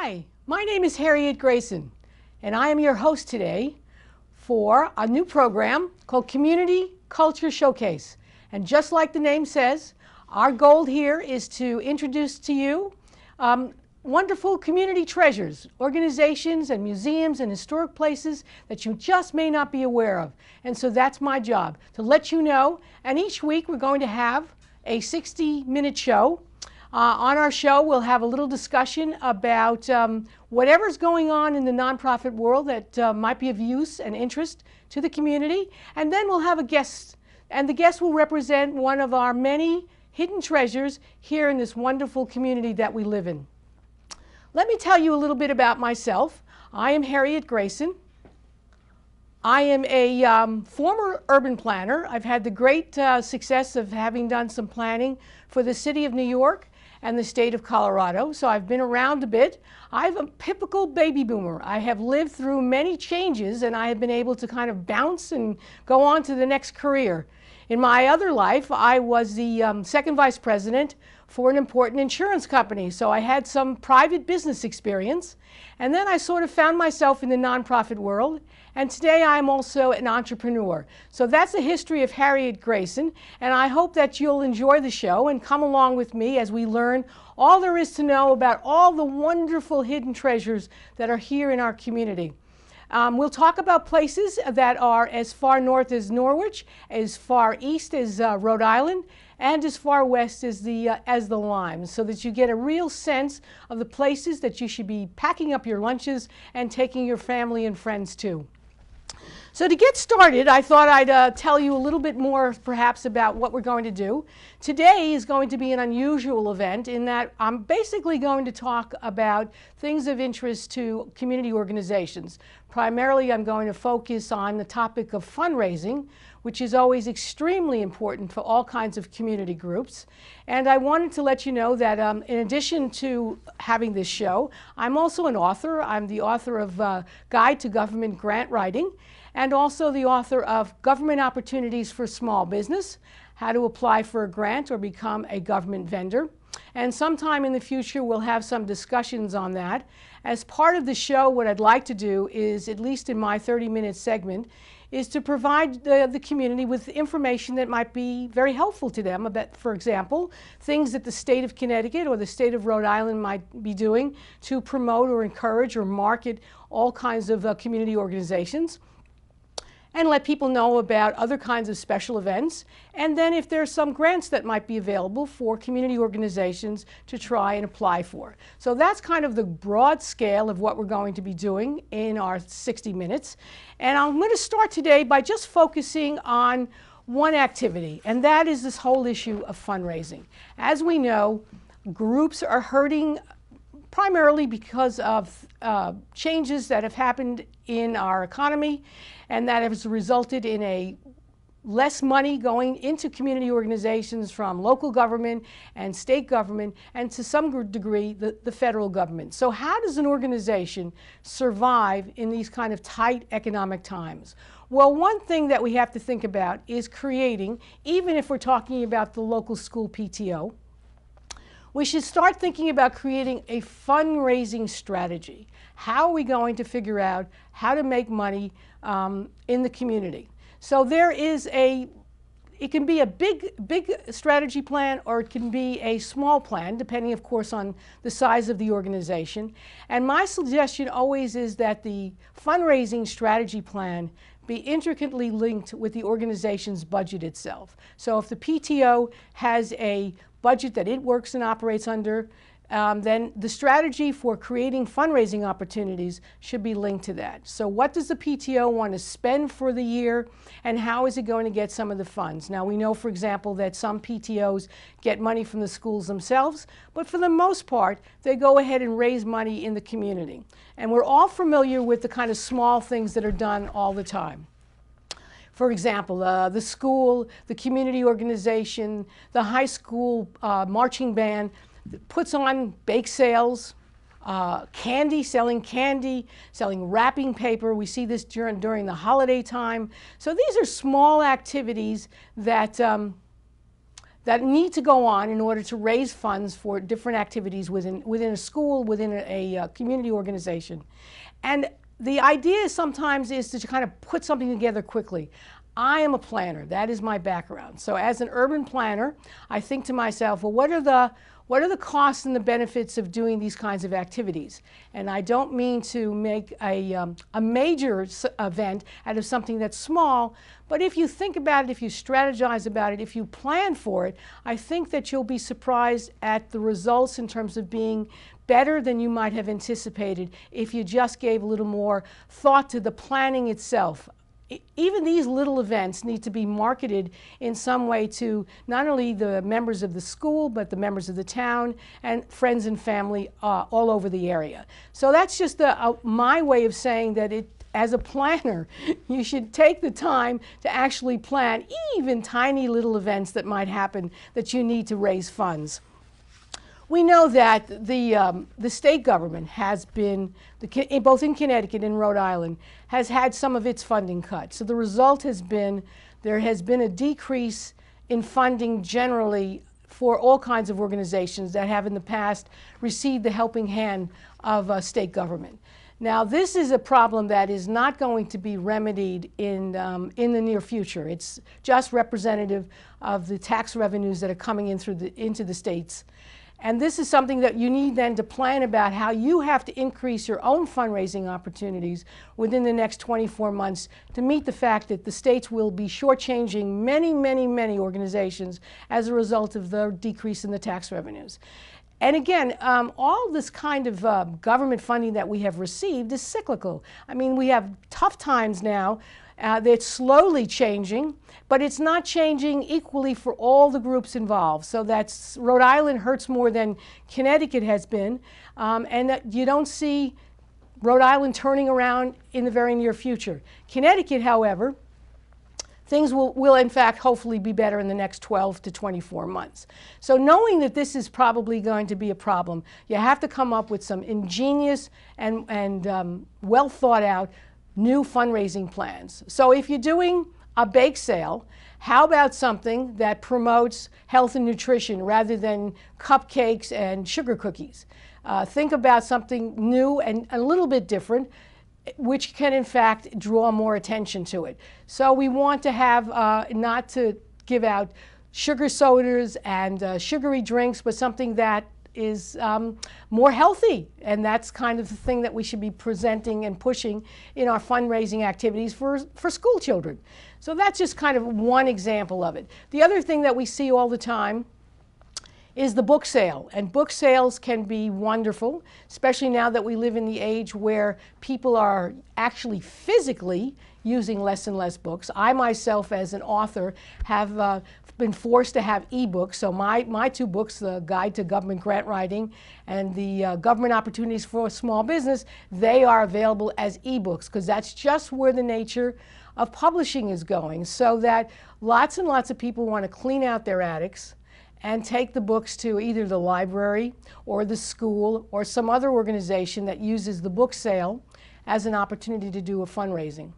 Hi, my name is Harriet Grayson, and I am your host today for a new program called Community Culture Showcase. And just like the name says, our goal here is to introduce to you wonderful community treasures, organizations and museums and historic places that you just may not be aware of. And so that's my job, to let you know. And each week we're going to have a 60-minute show. On our show, we'll have a little discussion about whatever's going on in the nonprofit world that might be of use and interest to the community. And then we'll have a guest, and the guest will represent one of our many hidden treasures here in this wonderful community that we live in. Let me tell you a little bit about myself. I am Harriet Grayson. I am a former urban planner. I've had the great success of having done some planning for the city of New York and the state of Colorado, so I've been around a bit. I'm a typical baby boomer. I have lived through many changes, and I have been able to kind of bounce and go on to the next career. In my other life, I was the second vice president for an important insurance company, so I had some private business experience. And then I sort of found myself in the nonprofit world, and today I'm also an entrepreneur. So that's the history of Harriet Grayson, and I hope that you'll enjoy the show and come along with me as we learn all there is to know about all the wonderful hidden treasures that are here in our community. We'll talk about places that are as far north as Norwich, as far east as Rhode Island, and as far west as the Limes, so that you get a real sense of the places that you should be packing up your lunches and taking your family and friends to. So to get started, I thought I'd tell you a little bit more perhaps about what we're going to do. Today is going to be an unusual event in that I'm basically going to talk about things of interest to community organizations. Primarily, I'm going to focus on the topic of fundraising, which is always extremely important for all kinds of community groups. And I wanted to let you know that in addition to having this show, I'm also an author. I'm the author of Guide to Government Grant Writing, and also the author of Government Opportunities for Small Business, How to Apply for a Grant or Become a Government Vendor. And sometime in the future, we'll have some discussions on that. As part of the show, what I'd like to do is, at least in my 30-minute segment, is to provide the community with information that might be very helpful to them about, for example, things that the state of Connecticut or the state of Rhode Island might be doing to promote or encourage or market all kinds of community organizations, and let people know about other kinds of special events. And then if there's some grants that might be available for community organizations to try and apply for. So that's kind of the broad scale of what we're going to be doing in our 60 minutes. And I'm going to start today by just focusing on one activity, and that is this whole issue of fundraising. As we know, groups are hurting primarily because of changes that have happened in our economy, and that has resulted in a less money going into community organizations from local government and state government, and to some degree the federal government. So how does an organization survive in these kind of tight economic times? Well, one thing that we have to think about is creating, even if we're talking about the local school PTO, we should start thinking about creating a fundraising strategy. How are we going to figure out how to make money in the community? So there is it can be a big strategy plan, or it can be a small plan, depending, of course, on the size of the organization. And my suggestion always is that the fundraising strategy plan be intricately linked with the organization's budget itself. So if the PTO has a budget that it works and operates under, then the strategy for creating fundraising opportunities should be linked to that. So what does the PTO want to spend for the year, and how is it going to get some of the funds? Now, we know, for example, that some PTOs get money from the schools themselves, but for the most part, they go ahead and raise money in the community. And we're all familiar with the kind of small things that are done all the time. For example, the school, the community organization, the high school marching band puts on bake sales, selling candy, selling wrapping paper. We see this during the holiday time. So these are small activities that that need to go on in order to raise funds for different activities within a school, within a community organization. And the idea sometimes is to kind of put something together quickly. I am a planner. That is my background. So as an urban planner, I think to myself, well, what are the costs and the benefits of doing these kinds of activities? And I don't mean to make a major event out of something that's small, but if you think about it, if you strategize about it, if you plan for it, I think that you'll be surprised at the results in terms of being better than you might have anticipated if you just gave a little more thought to the planning itself. Even these little events need to be marketed in some way to not only the members of the school, but the members of the town and friends and family all over the area. So that's just my way of saying that as a planner, you should take the time to actually plan even tiny little events that might happen that you need to raise funds. We know that the state government has been, both in Connecticut and Rhode Island, has had some of its funding cut. So the result has been, there has been a decrease in funding generally for all kinds of organizations that have in the past received the helping hand of state government. Now, this is a problem that is not going to be remedied in the near future. It's just representative of the tax revenues that are coming in into the states. And this is something that you need then to plan about how you have to increase your own fundraising opportunities within the next 24 months to meet the fact that the states will be shortchanging many, many, many organizations as a result of the decrease in the tax revenues. And again, all this kind of government funding that we have received is cyclical. I mean, we have tough times now. It's slowly changing, but it's not changing equally for all the groups involved. So that's Rhode Island hurts more than Connecticut has been, and that you don't see Rhode Island turning around in the very near future. Connecticut, however, things will in fact hopefully be better in the next 12 to 24 months. So knowing that this is probably going to be a problem, you have to come up with some ingenious and well thought out new fundraising plans. So if you're doing a bake sale, how about something that promotes health and nutrition rather than cupcakes and sugar cookies? Think about something new and a little bit different, which can in fact draw more attention to it. So we want to have, not to give out sugar sodas and sugary drinks, but something that is more healthy, and that's kind of the thing that we should be presenting and pushing in our fundraising activities for school children. So that's just kind of one example of it. The other thing that we see all the time is the book sale, and book sales can be wonderful, especially now that we live in the age where people are actually physically using less and less books. I myself, as an author, have been forced to have e-books. So my two books, the Guide to Government Grant Writing and the Government Opportunities for Small Business, they are available as e-books because that's just where the nature of publishing is going. So that lots and lots of people want to clean out their attics and take the books to either the library or the school or some other organization that uses the book sale as an opportunity to do a fundraising.